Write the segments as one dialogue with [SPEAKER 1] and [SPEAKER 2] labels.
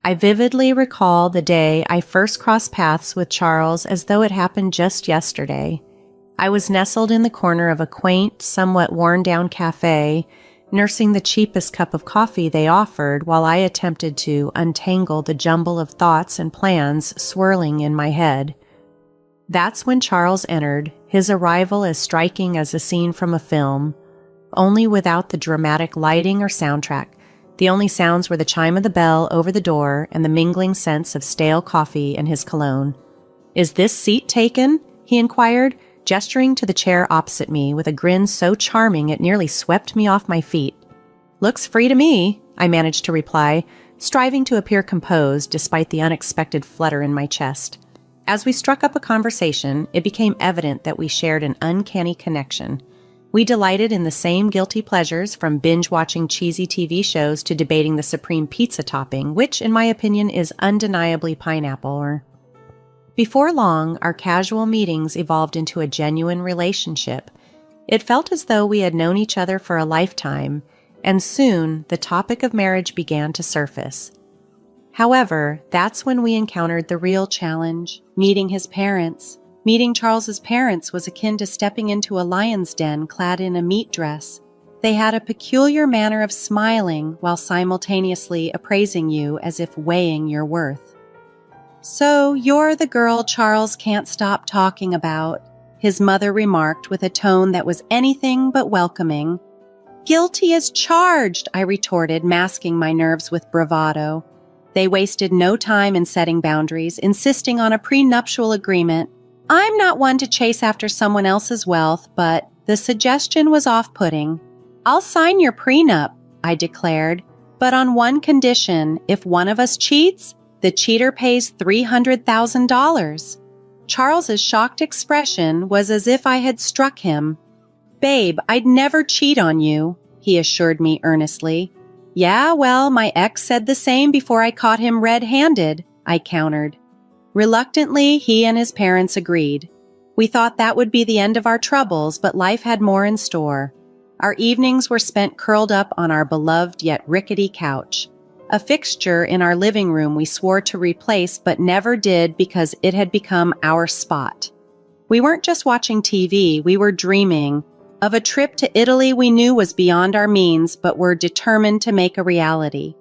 [SPEAKER 1] I vividly recall the day I first crossed paths with Charles as though it happened just yesterday. I was nestled in the corner of a quaint, somewhat worn-down cafe, nursing the cheapest cup of coffee they offered while I attempted to untangle the jumble of thoughts and plans swirling in my head. That's when Charles entered, his arrival as striking as a scene from a film, only without the dramatic lighting or soundtrack. The only sounds were the chime of the bell over the door and the mingling scents of stale coffee and his cologne. "Is this seat taken?" he inquired, gesturing to the chair opposite me with a grin so charming it nearly swept me off my feet. "Looks free to me," I managed to reply, striving to appear composed despite the unexpected flutter in my chest. As we struck up a conversation, it became evident that we shared an uncanny connection. We delighted in the same guilty pleasures, from binge-watching cheesy TV shows to debating the supreme pizza topping, which, in my opinion, is undeniably pineapple. Before long, our casual meetings evolved into a genuine relationship. It felt as though we had known each other for a lifetime, and soon the topic of marriage began to surface. However, that's when we encountered the real challenge: meeting his parents. Meeting Charles's parents was akin to stepping into a lion's den clad in a meat dress. They had a peculiar manner of smiling while simultaneously appraising you as if weighing your worth. "So you're the girl Charles can't stop talking about," his mother remarked with a tone that was anything but welcoming. "Guilty as charged," I retorted, masking my nerves with bravado. They wasted no time in setting boundaries, insisting on a prenuptial agreement. I'm not one to chase after someone else's wealth, but the suggestion was off-putting. "I'll sign your prenup," I declared, "but on one condition: if one of us cheats, the cheater pays $300,000. Charles's shocked expression was as if I had struck him. "Babe, I'd never cheat on you," he assured me earnestly. "Yeah, well, my ex said the same before I caught him red-handed," I countered. Reluctantly, he and his parents agreed. We thought that would be the end of our troubles, but life had more in store. Our evenings were spent curled up on our beloved yet rickety couch, a fixture in our living room we swore to replace but never did because it had become our spot. We weren't just watching TV, we were dreaming of a trip to Italy we knew was beyond our means but were determined to make a reality.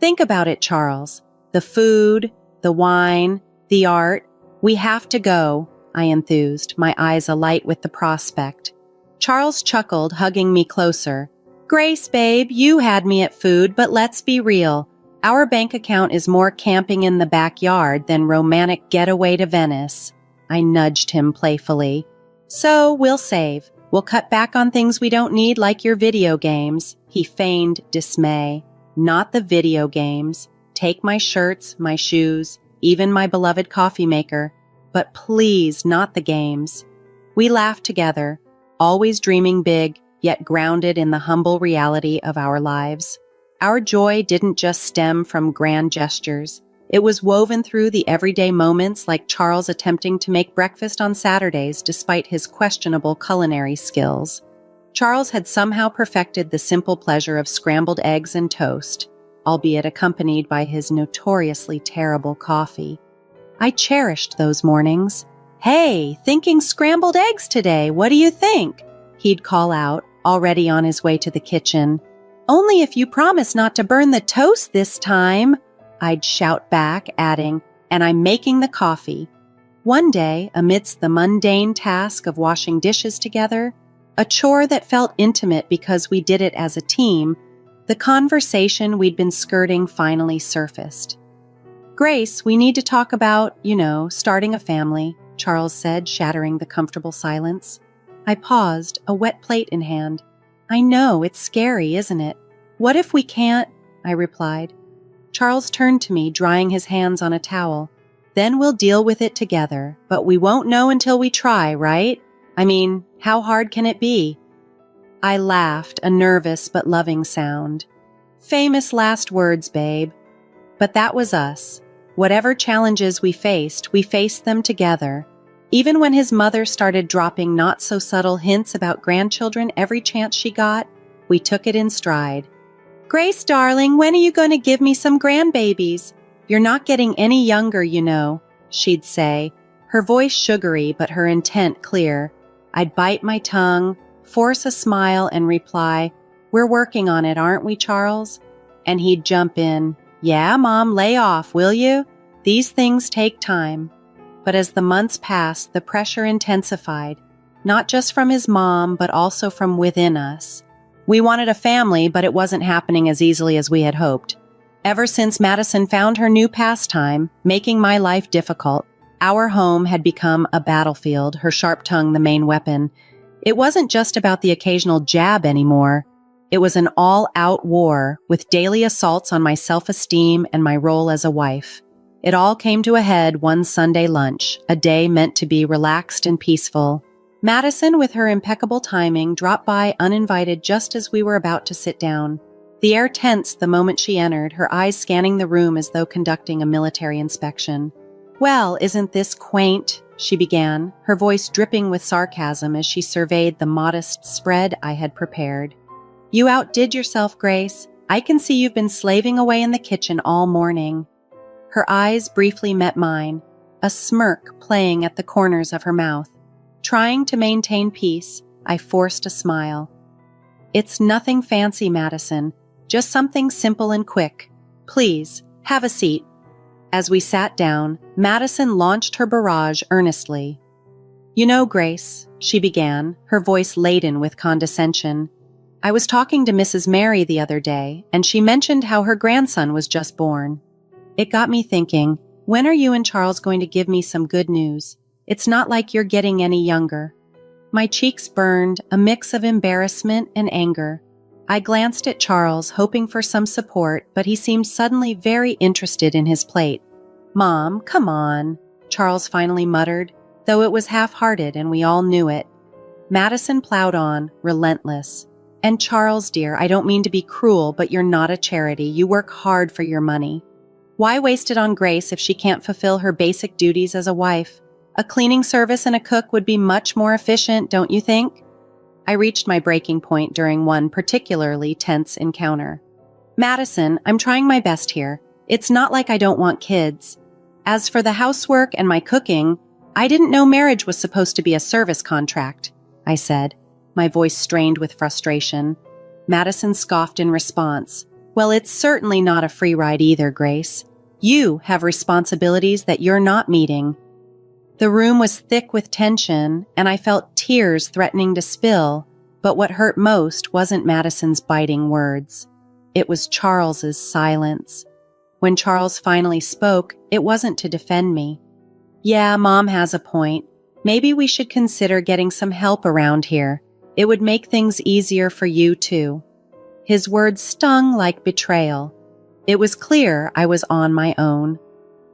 [SPEAKER 1] "Think about it, Charles. The food, the wine, the art. We have to go," I enthused, my eyes alight with the prospect. Charles chuckled, hugging me closer. "Grace, babe, you had me at food, but let's be real. Our bank account is more camping in the backyard than romantic getaway to Venice." I nudged him playfully. "So we'll save. We'll cut back on things we don't need, like your video games." He feigned dismay. "Not the video games. Take my shirts, my shoes, even my beloved coffee maker, but please not the games." We laughed together, always dreaming big, yet grounded in the humble reality of our lives. Our joy didn't just stem from grand gestures. It was woven through the everyday moments, like Charles attempting to make breakfast on Saturdays despite his questionable culinary skills. Charles had somehow perfected the simple pleasure of scrambled eggs and toast, albeit accompanied by his notoriously terrible coffee. I cherished those mornings. "Hey, thinking scrambled eggs today, what do you think?" he'd call out, already on his way to the kitchen. "Only if you promise not to burn the toast this time," I'd shout back, adding, "and I'm making the coffee." One day, amidst the mundane task of washing dishes together, a chore that felt intimate because we did it as a team, the conversation we'd been skirting finally surfaced. "Grace, we need to talk about, starting a family," Charles said, shattering the comfortable silence. I paused, a wet plate in hand. "I know, it's scary, isn't it? What if we can't?" I replied. Charles turned to me, drying his hands on a towel. "Then we'll deal with it together, but we won't know until we try, right? I mean, how hard can it be?" I laughed, a nervous but loving sound. Famous last words, babe. But that was us. Whatever challenges we faced them together. Even when his mother started dropping not-so-subtle hints about grandchildren every chance she got, we took it in stride. "Grace, darling, when are you going to give me some grandbabies?" "You're not getting any younger, you know," she'd say, her voice sugary but her intent clear. I'd bite my tongue, force a smile, and reply, "We're working on it, aren't we, Charles?" And he'd jump in, "Yeah, Mom, lay off, will you? These things take time." But as the months passed, the pressure intensified, not just from his mom, but also from within us. We wanted a family, but it wasn't happening as easily as we had hoped. Ever since Madison found her new pastime, making my life difficult, our home had become a battlefield, her sharp tongue the main weapon. It wasn't just about the occasional jab anymore. It was an all-out war, with daily assaults on my self-esteem and my role as a wife. It all came to a head one Sunday lunch, a day meant to be relaxed and peaceful. Madison, with her impeccable timing, dropped by uninvited just as we were about to sit down. The air tensed the moment she entered, her eyes scanning the room as though conducting a military inspection. "Well, isn't this quaint?" she began, her voice dripping with sarcasm as she surveyed the modest spread I had prepared. "You outdid yourself, Grace. I can see you've been slaving away in the kitchen all morning." Her eyes briefly met mine, a smirk playing at the corners of her mouth. Trying to maintain peace, I forced a smile. "It's nothing fancy, Madison. Just something simple and quick. Please, have a seat." As we sat down, Madison launched her barrage earnestly. "You know, Grace," she began, her voice laden with condescension, "I was talking to Mrs. Mary the other day, and she mentioned how her grandson was just born. It got me thinking, when are you and Charles going to give me some good news? It's not like you're getting any younger." My cheeks burned, a mix of embarrassment and anger. I glanced at Charles, hoping for some support, but he seemed suddenly very interested in his plate. "Mom, come on," Charles finally muttered, though it was half-hearted and we all knew it. Madison plowed on, relentless. "And Charles, dear, I don't mean to be cruel, but you're not a charity. You work hard for your money. Why waste it on Grace if she can't fulfill her basic duties as a wife? A cleaning service and a cook would be much more efficient, don't you think?" I reached my breaking point during one particularly tense encounter. "Madison, I'm trying my best here. It's not like I don't want kids. As for the housework and my cooking, I didn't know marriage was supposed to be a service contract," I said, my voice strained with frustration. Madison scoffed in response. "Well, it's certainly not a free ride either, Grace. You have responsibilities that you're not meeting." The room was thick with tension, and I felt tears threatening to spill, but what hurt most wasn't Madison's biting words. It was Charles's silence. When Charles finally spoke, it wasn't to defend me. "Yeah, Mom has a point. Maybe we should consider getting some help around here. It would make things easier for you, too." His words stung like betrayal. It was clear I was on my own.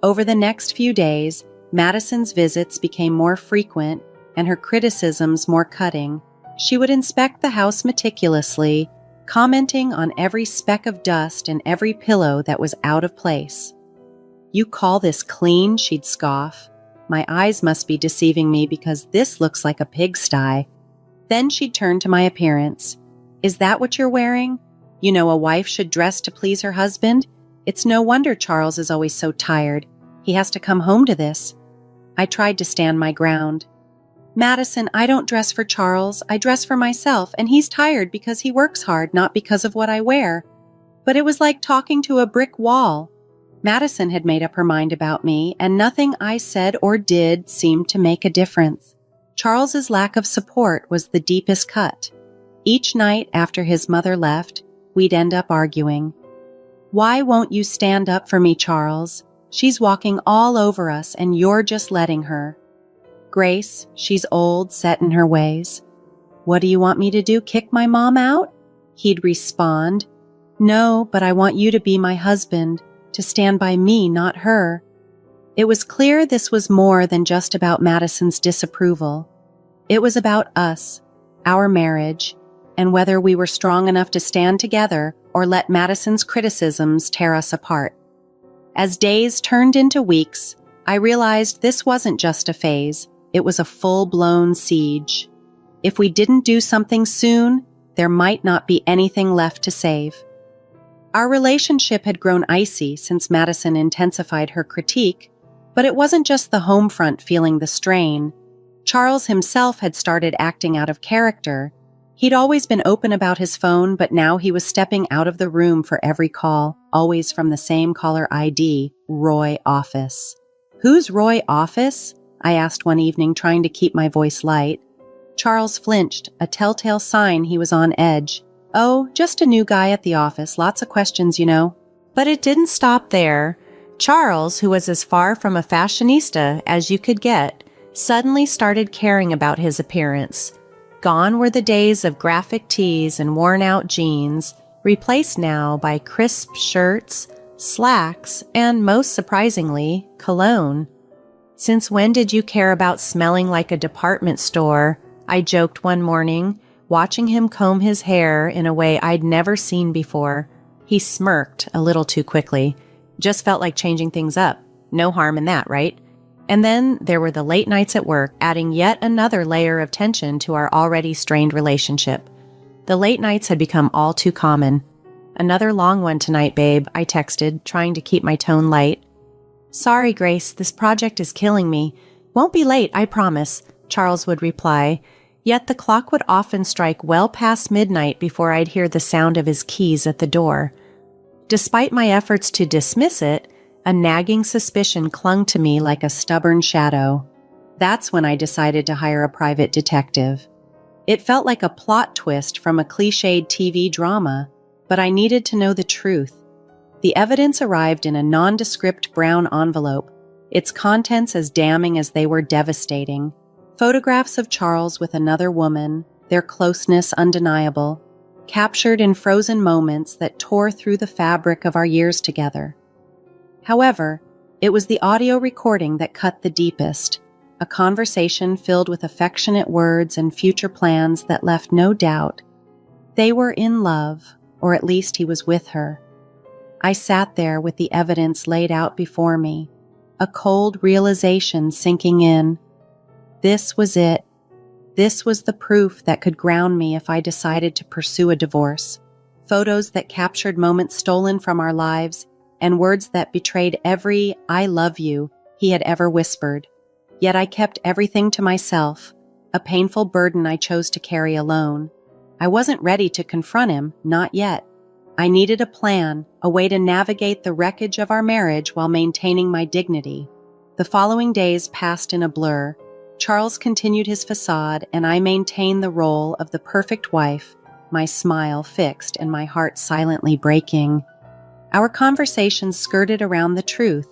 [SPEAKER 1] Over the next few days, Madison's visits became more frequent and her criticisms more cutting. She would inspect the house meticulously, commenting on every speck of dust and every pillow that was out of place. "You call this clean?" she'd scoff. My eyes must be deceiving me because this looks like a pigsty. Then she'd turn to my appearance. "Is that what you're wearing? You know a wife should dress to please her husband. It's no wonder Charles is always so tired. He has to come home to this." I tried to stand my ground. "Madison, I don't dress for Charles. I dress for myself, and he's tired because he works hard, not because of what I wear." But it was like talking to a brick wall. Madison had made up her mind about me, and nothing I said or did seemed to make a difference. Charles's lack of support was the deepest cut. Each night after his mother left, we'd end up arguing. "Why won't you stand up for me, Charles? She's walking all over us and you're just letting her." "Grace, she's old, set in her ways." "What do you want me to do, kick my mom out?" He'd respond. "No, but I want you to be my husband, to stand by me, not her." It was clear this was more than just about Madison's disapproval. It was about us, our marriage, and whether we were strong enough to stand together or let Madison's criticisms tear us apart. As days turned into weeks, I realized this wasn't just a phase, it was a full-blown siege. If we didn't do something soon, there might not be anything left to save. Our relationship had grown icy since Madison intensified her critique, but it wasn't just the home front feeling the strain. Charles himself had started acting out of character. He'd always been open about his phone, but now he was stepping out of the room for every call, always from the same caller ID, Roy Office. "Who's Roy Office?" I asked one evening, trying to keep my voice light. Charles flinched, a telltale sign he was on edge. "Oh, just a new guy at the office, lots of questions, you know." But it didn't stop there. Charles, who was as far from a fashionista as you could get, suddenly started caring about his appearance. Gone were the days of graphic tees and worn-out jeans, replaced now by crisp shirts, slacks, and most surprisingly, cologne. "Since when did you care about smelling like a department store?" I joked one morning, watching him comb his hair in a way I'd never seen before. He smirked a little too quickly. Just felt like changing things up. No harm in that, right? And then there were the late nights at work, adding yet another layer of tension to our already strained relationship. The late nights had become all too common. "Another long one tonight, babe," I texted, trying to keep my tone light. "Sorry, Grace, this project is killing me. Won't be late, I promise," Charles would reply. Yet the clock would often strike well past midnight before I'd hear the sound of his keys at the door. Despite my efforts to dismiss it, a nagging suspicion clung to me like a stubborn shadow. That's when I decided to hire a private detective. It felt like a plot twist from a cliched TV drama, but I needed to know the truth. The evidence arrived in a nondescript brown envelope, its contents as damning as they were devastating. Photographs of Charles with another woman, their closeness undeniable, captured in frozen moments that tore through the fabric of our years together. However, it was the audio recording that cut the deepest, a conversation filled with affectionate words and future plans that left no doubt. They were in love, or at least he was with her. I sat there with the evidence laid out before me, a cold realization sinking in. This was it. This was the proof that could ground me if I decided to pursue a divorce. Photos that captured moments stolen from our lives and words that betrayed every "I love you" he had ever whispered. Yet I kept everything to myself, a painful burden I chose to carry alone. I wasn't ready to confront him, not yet. I needed a plan, a way to navigate the wreckage of our marriage while maintaining my dignity. The following days passed in a blur. Charles continued his facade, and I maintained the role of the perfect wife, my smile fixed and my heart silently breaking. Our conversations skirted around the truth,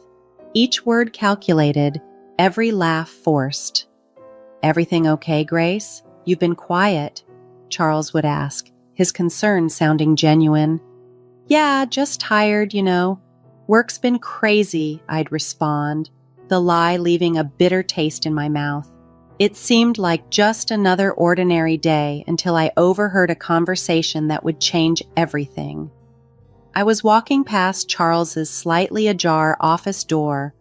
[SPEAKER 1] each word calculated, every laugh forced. "Everything okay, Grace? You've been quiet," Charles would ask, his concern sounding genuine. "Yeah, just tired, you know. Work's been crazy," I'd respond, the lie leaving a bitter taste in my mouth. It seemed like just another ordinary day until I overheard a conversation that would change everything. I was walking past Charles's slightly ajar office door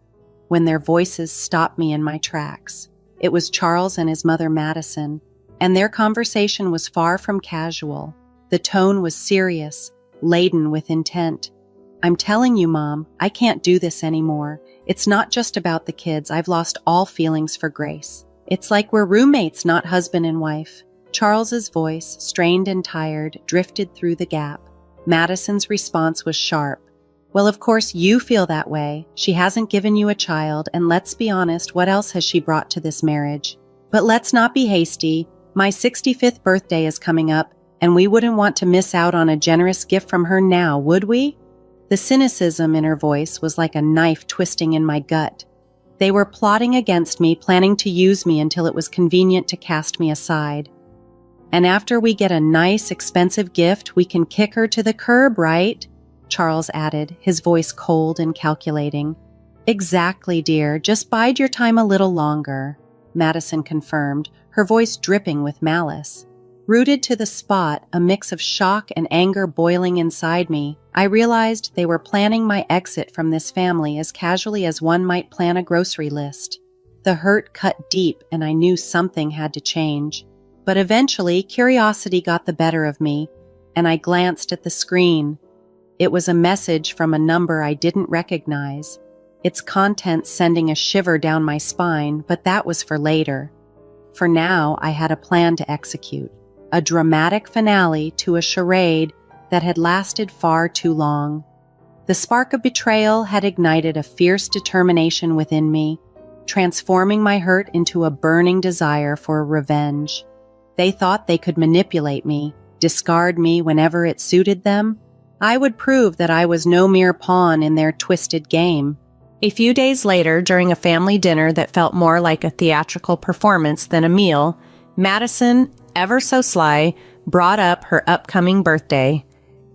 [SPEAKER 1] when their voices stopped me in my tracks. It was Charles and his mother Madison, and their conversation was far from casual. The tone was serious, laden with intent. "I'm telling you, Mom, I can't do this anymore. It's not just about the kids. I've lost all feelings for Grace. It's like we're roommates, not husband and wife." Charles's voice, strained and tired, drifted through the gap. Madison's response was sharp. "Well, of course you feel that way. She hasn't given you a child, and let's be honest, what else has she brought to this marriage? But let's not be hasty. My 65th birthday is coming up, and we wouldn't want to miss out on a generous gift from her now, would we?" The cynicism in her voice was like a knife twisting in my gut. They were plotting against me, planning to use me until it was convenient to cast me aside. "And after we get a nice, expensive gift, we can kick her to the curb, right?" Charles added, his voice cold and calculating. "Exactly, dear. Just bide your time a little longer," Madison confirmed, her voice dripping with malice. Rooted to the spot, a mix of shock and anger boiling inside me, I realized they were planning my exit from this family as casually as one might plan a grocery list. The hurt cut deep, and I knew something had to change. But eventually, curiosity got the better of me, and I glanced at the screen.
[SPEAKER 2] It was a message from a number I didn't recognize, its contents sending a shiver down my spine, but that was for later. For now, I had a plan to execute, a dramatic finale to a charade that had lasted far too long. The spark of betrayal had ignited a fierce determination within me, transforming my hurt into a burning desire for revenge. They thought they could manipulate me, discard me whenever it suited them. I would prove that I was no mere pawn in their twisted game.
[SPEAKER 1] A few days later, during a family dinner that felt more like a theatrical performance than a meal, Madison, ever so sly, brought up her upcoming birthday.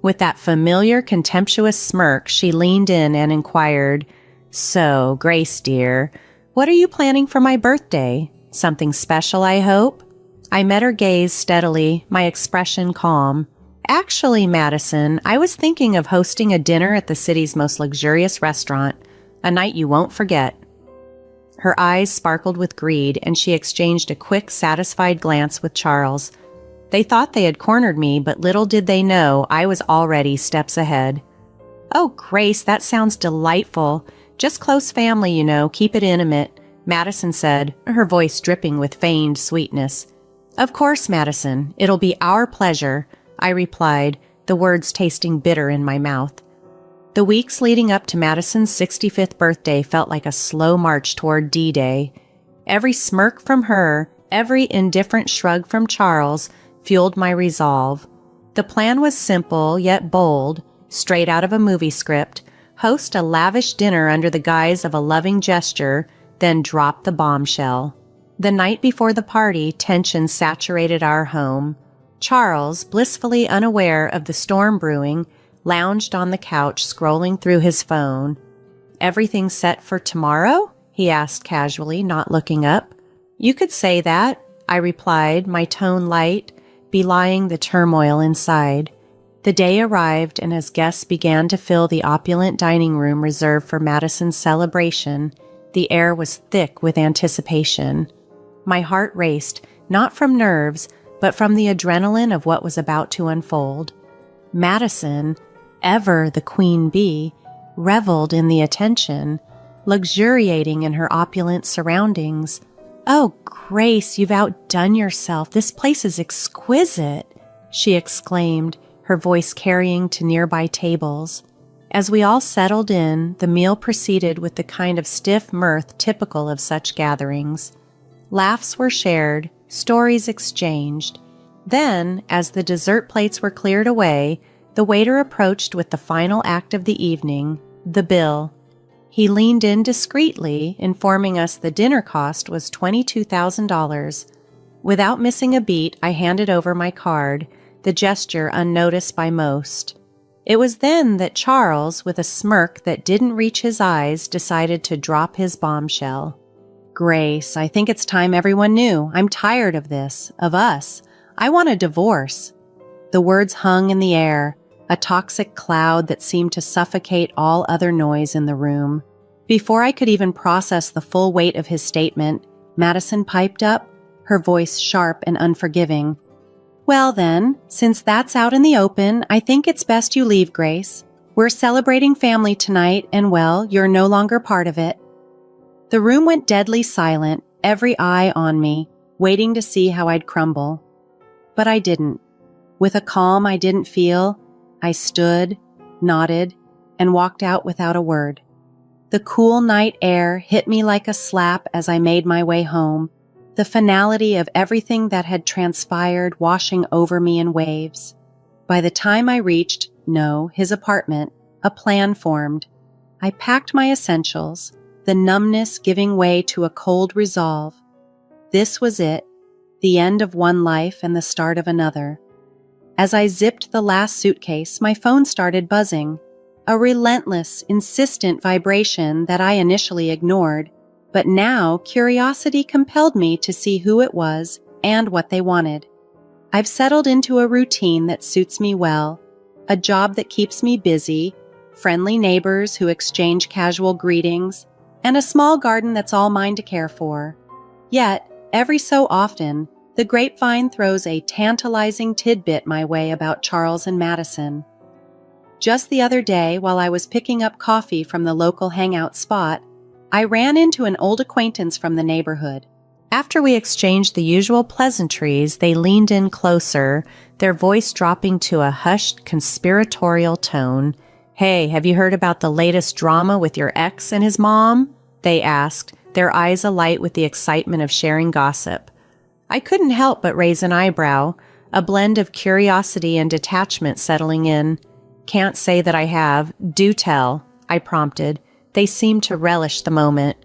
[SPEAKER 1] With that familiar, contemptuous smirk, she leaned in and inquired, "So, Grace, dear, what are you planning for my birthday? Something special, I hope?" I met her gaze steadily, my expression calm. "Actually, Madison, I was thinking of hosting a dinner at the city's most luxurious restaurant, a night you won't forget." Her eyes sparkled with greed, and she exchanged a quick, satisfied glance with Charles. They thought they had cornered me, but little did they know I was already steps ahead. "Oh, Grace, that sounds delightful. Just close family, you know, keep it intimate," Madison said, her voice dripping with feigned sweetness. "Of course, Madison, it'll be our pleasure," I replied, the words tasting bitter in my mouth. The weeks leading up to Madison's 65th birthday felt like a slow march toward D-Day. Every smirk from her, every indifferent shrug from Charles fueled my resolve. The plan was simple yet bold, straight out of a movie script: host a lavish dinner under the guise of a loving gesture, then drop the bombshell. The night before the party, tension saturated our home. Charles, blissfully unaware of the storm brewing, lounged on the couch scrolling through his phone. "Everything set for tomorrow?" he asked casually, not looking up. "You could say that," I replied, my tone light, belying the turmoil inside. The day arrived, and as guests began to fill the opulent dining room reserved for Madison's celebration, the air was thick with anticipation. My heart raced, not from nerves, but from the adrenaline of what was about to unfold. Madison, ever the queen bee, reveled in the attention, luxuriating in her opulent surroundings. "Oh, Grace, you've outdone yourself. This place is exquisite," she exclaimed, her voice carrying to nearby tables. As we all settled in, the meal proceeded with the kind of stiff mirth typical of such gatherings. Laughs were shared, stories exchanged. Then, as the dessert plates were cleared away, the waiter approached with the final act of the evening, the bill. He leaned in discreetly, informing us the dinner cost was $22,000. Without missing a beat, I handed over my card, the gesture unnoticed by most. It was then that Charles, with a smirk that didn't reach his eyes, decided to drop his bombshell. "Grace, I think it's time everyone knew. I'm tired of this, of us. I want a divorce." The words hung in the air, a toxic cloud that seemed to suffocate all other noise in the room. Before I could even process the full weight of his statement, Madison piped up, her voice sharp and unforgiving. "Well then, since that's out in the open, I think it's best you leave, Grace. We're celebrating family tonight, and well, you're no longer part of it." The room went deadly silent, every eye on me, waiting to see how I'd crumble. But I didn't. With a calm I didn't feel, I stood, nodded, and walked out without a word. The cool night air hit me like a slap as I made my way home, the finality of everything that had transpired washing over me in waves. By the time I reached, his apartment, a plan formed. I packed my essentials, the numbness giving way to a cold resolve. This was it, the end of one life and the start of another. As I zipped the last suitcase, my phone started buzzing, a relentless, insistent vibration that I initially ignored, but now curiosity compelled me to see who it was and what they wanted. I've settled into a routine that suits me well, a job that keeps me busy, friendly neighbors who exchange casual greetings, and a small garden that's all mine to care for. Yet, every so often, the grapevine throws a tantalizing tidbit my way about Charles and Madison.
[SPEAKER 2] Just the other day, while I was picking up coffee from the local hangout spot, I ran into an old acquaintance from the neighborhood.
[SPEAKER 1] After we exchanged the usual pleasantries, they leaned in closer, their voice dropping to a hushed, conspiratorial tone. "Hey, have you heard about the latest drama with your ex and his mom?" they asked, their eyes alight with the excitement of sharing gossip. I couldn't help but raise an eyebrow, a blend of curiosity and detachment settling in. "Can't say that I have. Do tell," I prompted. They seemed to relish the moment.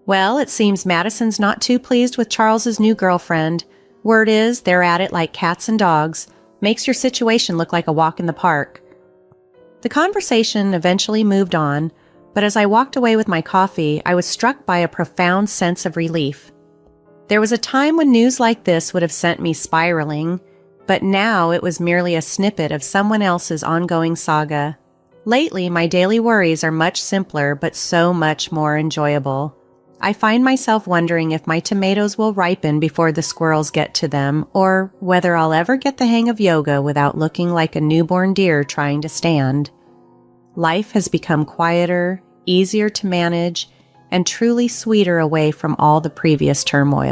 [SPEAKER 1] "Well, it seems Madison's not too pleased with Charles's new girlfriend. Word is, they're at it like cats and dogs. Makes your situation look like a walk in the park." The conversation eventually moved on, but as I walked away with my coffee, I was struck by a profound sense of relief. There was a time when news like this would have sent me spiraling, but now it was merely a snippet of someone else's ongoing saga. Lately, my daily worries are much simpler, but so much more enjoyable. I find myself wondering if my tomatoes will ripen before the squirrels get to them, or whether I'll ever get the hang of yoga without looking like a newborn deer trying to stand. Life has become quieter, easier to manage, and truly sweeter away from all the previous turmoil.